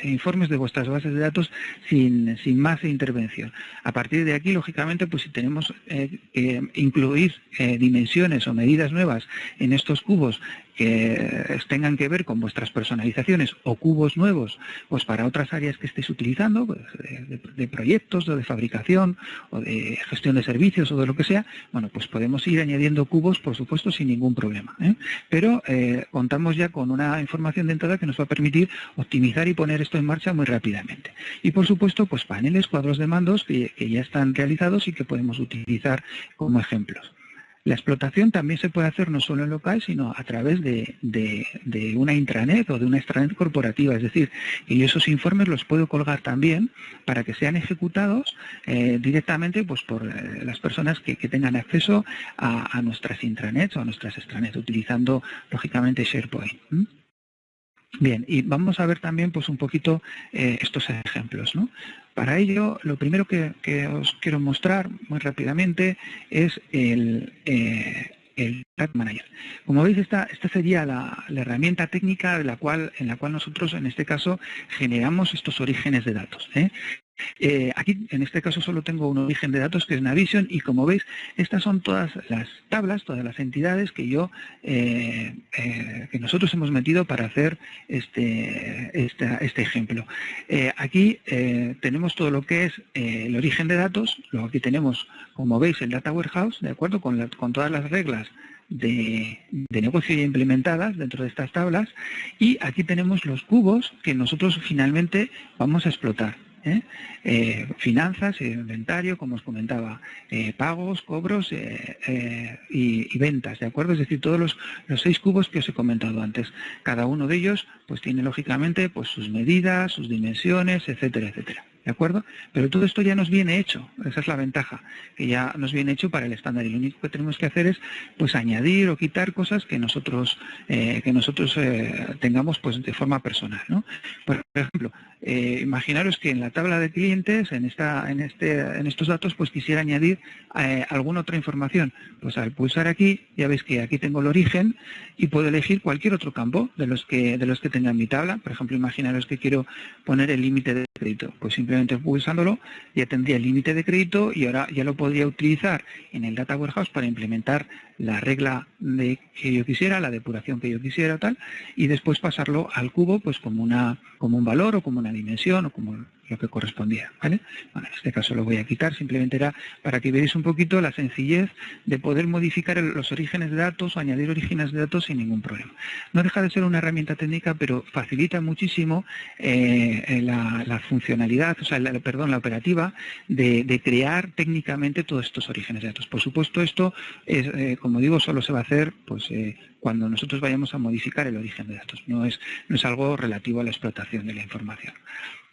informes de vuestras bases de datos sin más intervención. A partir de aquí, lógicamente, pues si tenemos que incluir dimensiones o medidas nuevas en estos cubos que tengan que ver con vuestras personalizaciones o cubos nuevos, pues para otras áreas que estéis utilizando, pues de proyectos o de fabricación o de gestión de servicios o de lo que sea, bueno, pues podemos ir añadiendo cubos, por supuesto, sin ningún problema. Pero contamos ya con una información de entrada que nos va a permitir optimizar y poner esto en marcha muy rápidamente. Y por supuesto, pues paneles, cuadros de mandos que ya están realizados y que podemos utilizar como ejemplos. La explotación también se puede hacer no solo en local, sino a través de una intranet o de una extranet corporativa. Es decir, que yo esos informes los puedo colgar también para que sean ejecutados directamente pues, por las personas que tengan acceso a nuestras intranets o a nuestras extranets, utilizando, lógicamente, SharePoint. Bien, y vamos a ver también pues un poquito estos ejemplos, ¿no? Para ello, lo primero que os quiero mostrar muy rápidamente es el Tag Manager. Como veis, esta sería la herramienta técnica en la cual nosotros, en este caso, generamos estos orígenes de datos. Aquí, en este caso, solo tengo un origen de datos que es Navision y, como veis, estas son todas las tablas, todas las entidades que que nosotros hemos metido para hacer este ejemplo. Aquí tenemos todo lo que es el origen de datos, luego aquí tenemos, como veis, el Data Warehouse, ¿de acuerdo? Con todas las reglas de negocio ya implementadas dentro de estas tablas, y aquí tenemos los cubos que nosotros finalmente vamos a explotar. Finanzas, inventario, como os comentaba, pagos, cobros y ventas, ¿de acuerdo? Es decir, todos los 6 cubos que os he comentado antes. Cada uno de ellos pues tiene lógicamente pues sus medidas, sus dimensiones, etcétera, etcétera. ¿de acuerdo? Pero todo esto ya nos viene hecho, esa es la ventaja, que ya nos viene hecho para el estándar y lo único que tenemos que hacer es pues añadir o quitar cosas que nosotros tengamos pues de forma personal, ¿no? Por ejemplo, imaginaros que en la tabla de clientes, en estos datos, pues quisiera añadir alguna otra información. Pues al pulsar aquí, ya veis que aquí tengo el origen y puedo elegir cualquier otro campo de los que tenga en mi tabla. Por ejemplo, imaginaros que quiero poner el límite de crédito. Pues simplemente pulsándolo ya tendría el límite de crédito y ahora ya lo podría utilizar en el Data Warehouse para implementar la regla que yo quisiera, la depuración que yo quisiera, tal, y después pasarlo al cubo pues como un valor o como una dimensión o como lo que correspondiera, ¿vale? Bueno, en este caso lo voy a quitar, simplemente era para que veáis un poquito la sencillez de poder modificar los orígenes de datos o añadir orígenes de datos sin ningún problema. No deja de ser una herramienta técnica, pero facilita muchísimo la funcionalidad, o sea, la operativa de crear técnicamente todos estos orígenes de datos. Por supuesto, esto es, como digo, solo se va a hacer pues cuando nosotros vayamos a modificar el origen de datos. No es algo relativo a la explotación de la información.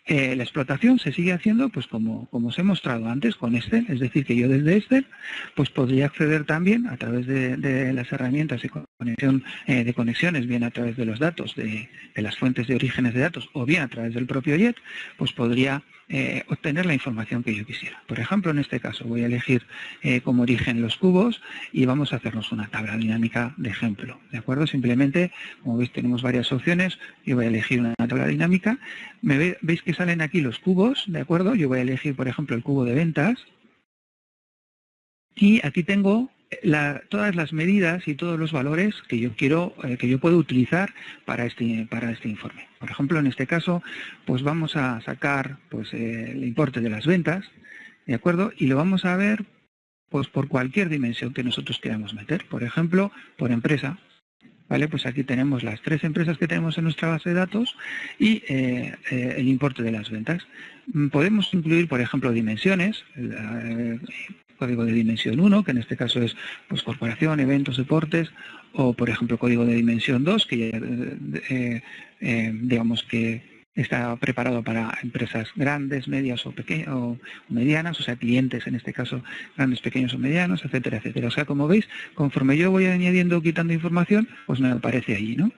La explotación se sigue haciendo pues como os he mostrado antes con Excel, es decir, que yo desde Excel pues podría acceder también a través de las herramientas de conexiones, bien a través de los datos de las fuentes de orígenes de datos o bien a través del propio JET, pues podría obtener la información que yo quisiera. Por ejemplo, en este caso voy a elegir como origen los cubos y vamos a hacernos una tabla dinámica de ejemplo, ¿de acuerdo? Simplemente, como veis, tenemos varias opciones. Yo voy a elegir una tabla dinámica. Veis que salen aquí los cubos, ¿de acuerdo? Yo voy a elegir, por ejemplo, el cubo de ventas y aquí tengo todas las medidas y todos los valores que yo quiero, que yo puedo utilizar para este informe. Por ejemplo, en este caso, pues vamos a sacar pues el importe de las ventas, ¿de acuerdo? Y lo vamos a ver pues por cualquier dimensión que nosotros queramos meter. Por ejemplo, por empresa. ¿Vale? Pues aquí tenemos las 3 empresas que tenemos en nuestra base de datos y el importe de las ventas. Podemos incluir, por ejemplo, dimensiones, código de dimensión 1, que en este caso es pues, corporación, eventos, deportes, o por ejemplo código de dimensión 2, que ya, digamos que está preparado para empresas grandes, medias o medianas, o sea, clientes en este caso grandes, pequeños o medianos, etcétera, etcétera. O sea, como veis, conforme yo voy añadiendo o quitando información, pues me aparece allí, ¿no?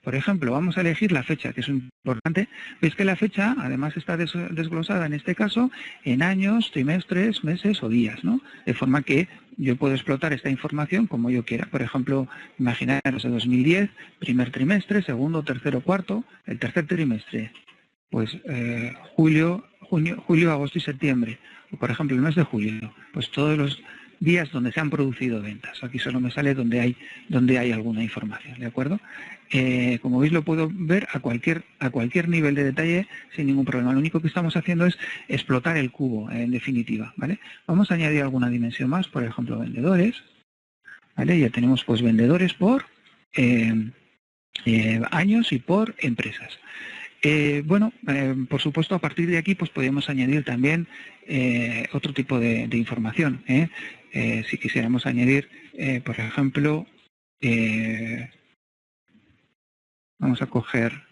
Por ejemplo, vamos a elegir la fecha, que es importante. Veis que la fecha, además, está desglosada en este caso en años, trimestres, meses o días, ¿no? De forma que yo puedo explotar esta información como yo quiera. Por ejemplo, imaginaros de 2010, primer trimestre, segundo, tercero, cuarto, el tercer trimestre, pues julio, agosto y septiembre. O, por ejemplo, el mes de julio, pues todos los días donde se han producido ventas. Aquí solo me sale donde hay alguna información, ¿de acuerdo? Como veis, lo puedo ver a cualquier nivel de detalle sin ningún problema. Lo único que estamos haciendo es explotar el cubo, en definitiva, ¿vale? Vamos a añadir alguna dimensión más, por ejemplo, vendedores, ¿vale? Ya tenemos pues vendedores por años y por empresas. Por supuesto, a partir de aquí pues podemos añadir también otro tipo de información. Si quisiéramos añadir, por ejemplo, vamos a coger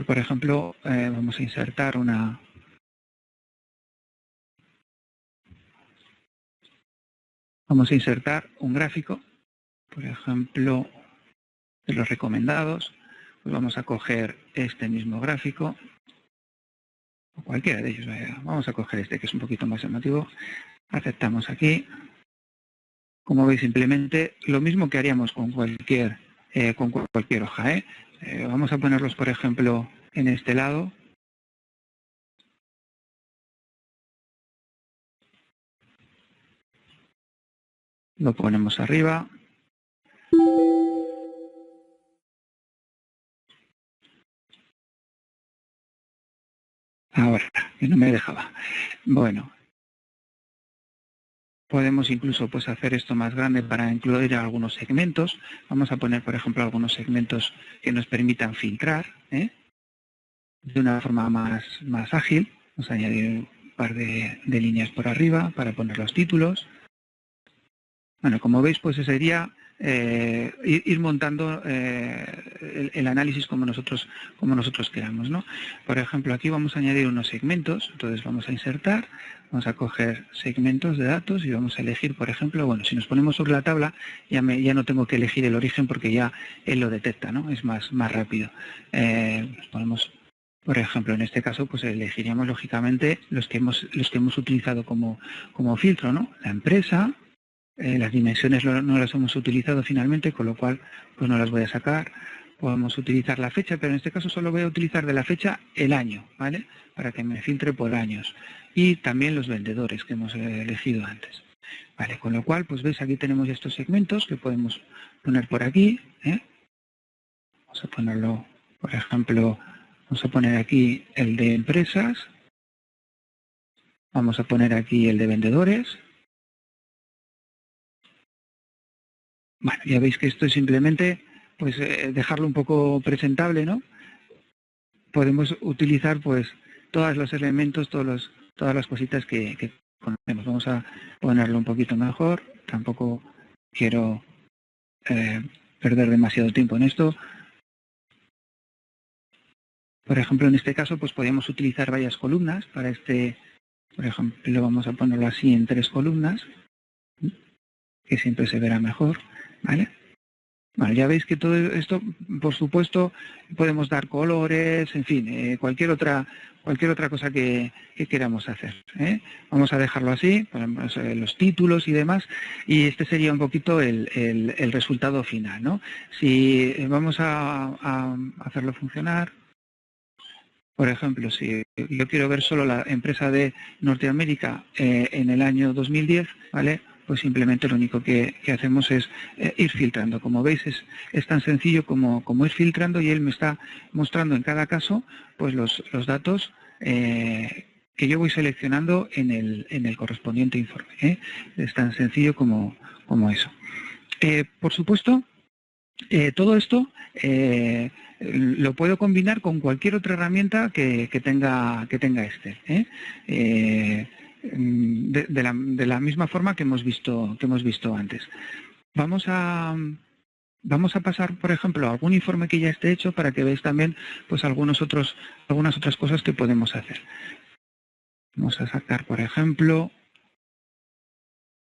por ejemplo, vamos a insertar un gráfico, por ejemplo, de los recomendados. Pues vamos a coger este mismo gráfico, o cualquiera de ellos. Vamos a coger este que es un poquito más llamativo. Aceptamos aquí. Como veis, simplemente lo mismo que haríamos con cualquier hoja. Vamos a ponerlos, por ejemplo, en este lado. Lo ponemos arriba. Ahora, que no me dejaba. Bueno. Podemos incluso pues hacer esto más grande para incluir algunos segmentos. Vamos a poner, por ejemplo, algunos segmentos que nos permitan filtrar de una forma más ágil. Vamos a añadir un par de líneas por arriba para poner los títulos. Bueno, como veis, pues ese sería ir montando el análisis como nosotros queramos, ¿no? Por ejemplo, aquí vamos a añadir unos segmentos, entonces vamos a insertar, vamos a coger segmentos de datos y vamos a elegir, por ejemplo, bueno, si nos ponemos sobre la tabla ya no tengo que elegir el origen porque ya él lo detecta, ¿no? Es más rápido. Nos ponemos, por ejemplo, en este caso, pues elegiríamos lógicamente los que hemos utilizado como filtro, ¿no? La empresa, las dimensiones no las hemos utilizado finalmente, con lo cual pues no las voy a sacar. Podemos utilizar la fecha, pero en este caso solo voy a utilizar de la fecha el año, ¿vale? Para que me filtre por años. Y también los vendedores que hemos elegido antes. Vale, con lo cual, pues veis, aquí tenemos estos segmentos que podemos poner por aquí, ¿eh? Vamos a ponerlo, por ejemplo, vamos a poner aquí el de empresas. Vamos a poner aquí el de vendedores. Bueno, ya veis que esto es simplemente pues dejarlo un poco presentable, ¿no? Podemos utilizar pues todos los elementos, todas las cositas que conocemos. Vamos a ponerlo un poquito mejor. Tampoco quiero perder demasiado tiempo en esto. Por ejemplo, en este caso, pues podríamos utilizar varias columnas para este. Por ejemplo, vamos a ponerlo así en 3 columnas, que siempre se verá mejor, ¿vale? Bueno, ya veis que todo esto, por supuesto, podemos dar colores, en fin, cualquier otra cosa que queramos hacer, ¿eh? Vamos a dejarlo así, ponemos los títulos y demás, y este sería un poquito el resultado final, ¿no? Si vamos a hacerlo funcionar, por ejemplo, si yo quiero ver solo la empresa de Norteamérica en el año 2010, ¿vale? Pues simplemente lo único que hacemos es ir filtrando. Como veis, es tan sencillo como ir filtrando, y él me está mostrando en cada caso pues los datos que yo voy seleccionando en el correspondiente informe, ¿eh? Es tan sencillo como eso. Por supuesto, todo esto lo puedo combinar con cualquier otra herramienta que tenga Excel, ¿eh? De la misma forma que hemos visto antes. Vamos a pasar, por ejemplo, a algún informe que ya esté hecho para que veáis también pues algunas otras cosas que podemos hacer. Vamos a sacar, por ejemplo,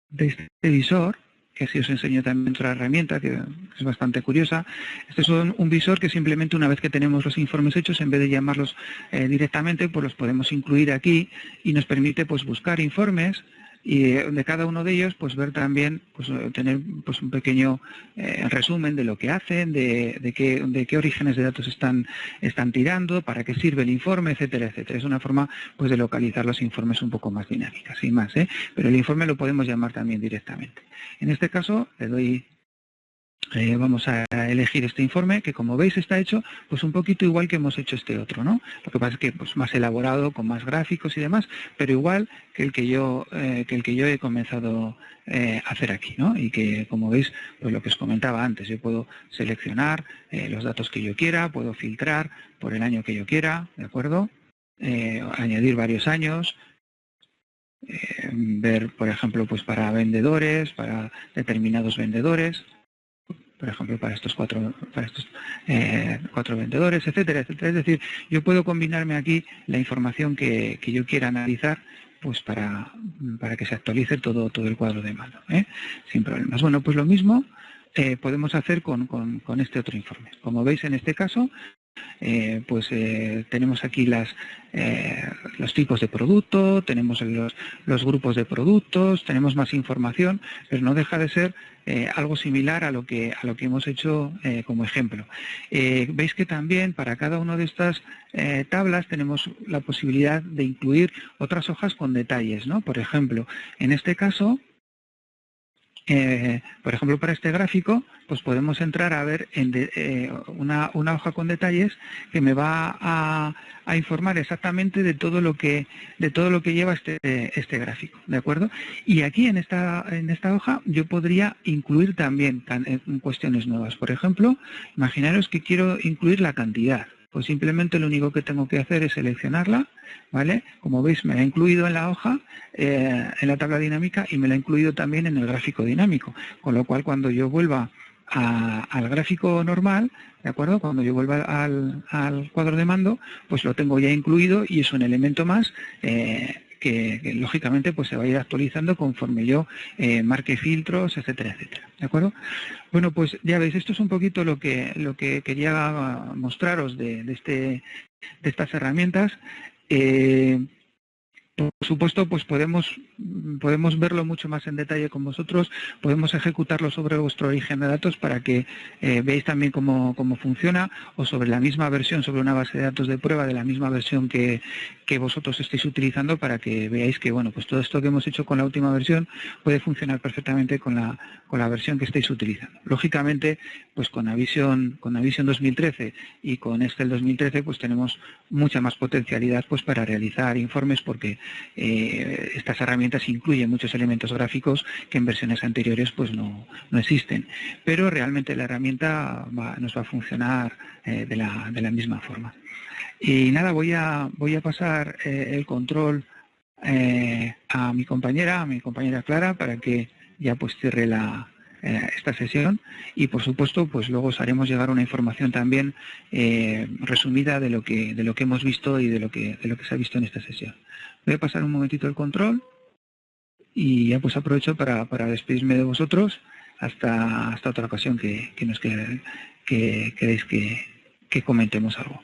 de este visor, que así os enseño también otra herramienta que es bastante curiosa. Este es un visor que simplemente, una vez que tenemos los informes hechos, en vez de llamarlos directamente, pues los podemos incluir aquí, y nos permite pues buscar informes, y de cada uno de ellos pues ver también, pues tener pues un pequeño resumen de lo que hacen, de qué orígenes de datos están tirando, para qué sirve el informe, etcétera, etcétera. Es una forma pues de localizar los informes un poco más dinámica, sin más, ¿eh? Pero el informe lo podemos llamar también directamente. En este caso le doy, vamos a elegir este informe, que como veis está hecho pues un poquito igual que hemos hecho este otro, ¿no? Lo que pasa es que pues más elaborado, con más gráficos y demás, pero igual que el que yo he comenzado a hacer aquí, ¿no? Y que, como veis, pues lo que os comentaba antes, yo puedo seleccionar los datos que yo quiera, puedo filtrar por el año que yo quiera, ¿de acuerdo? Añadir varios años, ver, por ejemplo, pues para vendedores, para determinados vendedores, por ejemplo, para estos cuatro vendedores, etcétera, etcétera. Es decir, yo puedo combinarme aquí la información que yo quiera analizar, pues para que se actualice todo el cuadro de mando, ¿eh? Sin problemas. Bueno, pues lo mismo podemos hacer con este otro informe. Como veis, en este caso, tenemos aquí los tipos de producto, tenemos los grupos de productos, tenemos más información, pero no deja de ser algo similar a lo que hemos hecho como ejemplo. Veis que también para cada una de estas tablas tenemos la posibilidad de incluir otras hojas con detalles, ¿no? Por ejemplo, en este caso, por ejemplo, para este gráfico, pues podemos entrar a ver una hoja con detalles que me va a informar exactamente de todo lo que lleva este gráfico, ¿de acuerdo? Y aquí en esta hoja yo podría incluir también cuestiones nuevas. Por ejemplo, imaginaros que quiero incluir la cantidad, Pues simplemente lo único que tengo que hacer es seleccionarla, ¿vale? Como veis, me la ha incluido en la hoja, en la tabla dinámica, y me la ha incluido también en el gráfico dinámico. Con lo cual, cuando yo vuelva al gráfico normal, ¿de acuerdo? Cuando yo vuelva al cuadro de mando, pues lo tengo ya incluido y es un elemento más que lógicamente pues se va a ir actualizando conforme yo marque filtros, etcétera, etcétera. ¿De acuerdo? Bueno, pues ya veis, esto es un poquito lo que quería mostraros de estas herramientas. Por supuesto, pues podemos verlo mucho más en detalle con vosotros, podemos ejecutarlo sobre vuestro origen de datos para que veáis también cómo funciona, o sobre la misma versión, sobre una base de datos de prueba de la misma versión que vosotros estéis utilizando, para que veáis que bueno, pues todo esto que hemos hecho con la última versión puede funcionar perfectamente con la versión que estéis utilizando. Lógicamente, pues con Navision 2013 y con Excel 2013 pues tenemos mucha más potencialidad pues para realizar informes, porque estas herramientas incluyen muchos elementos gráficos que en versiones anteriores pues no existen, pero realmente la herramienta nos va a funcionar de la misma forma. Y nada, voy a pasar el control a mi compañera Clara, para que ya pues cierre esta sesión, y por supuesto pues luego os haremos llegar una información también resumida de lo que hemos visto y de lo que se ha visto en esta sesión. Voy a pasar un momentito el control y ya pues aprovecho para despedirme de vosotros hasta otra ocasión que queréis que comentemos algo.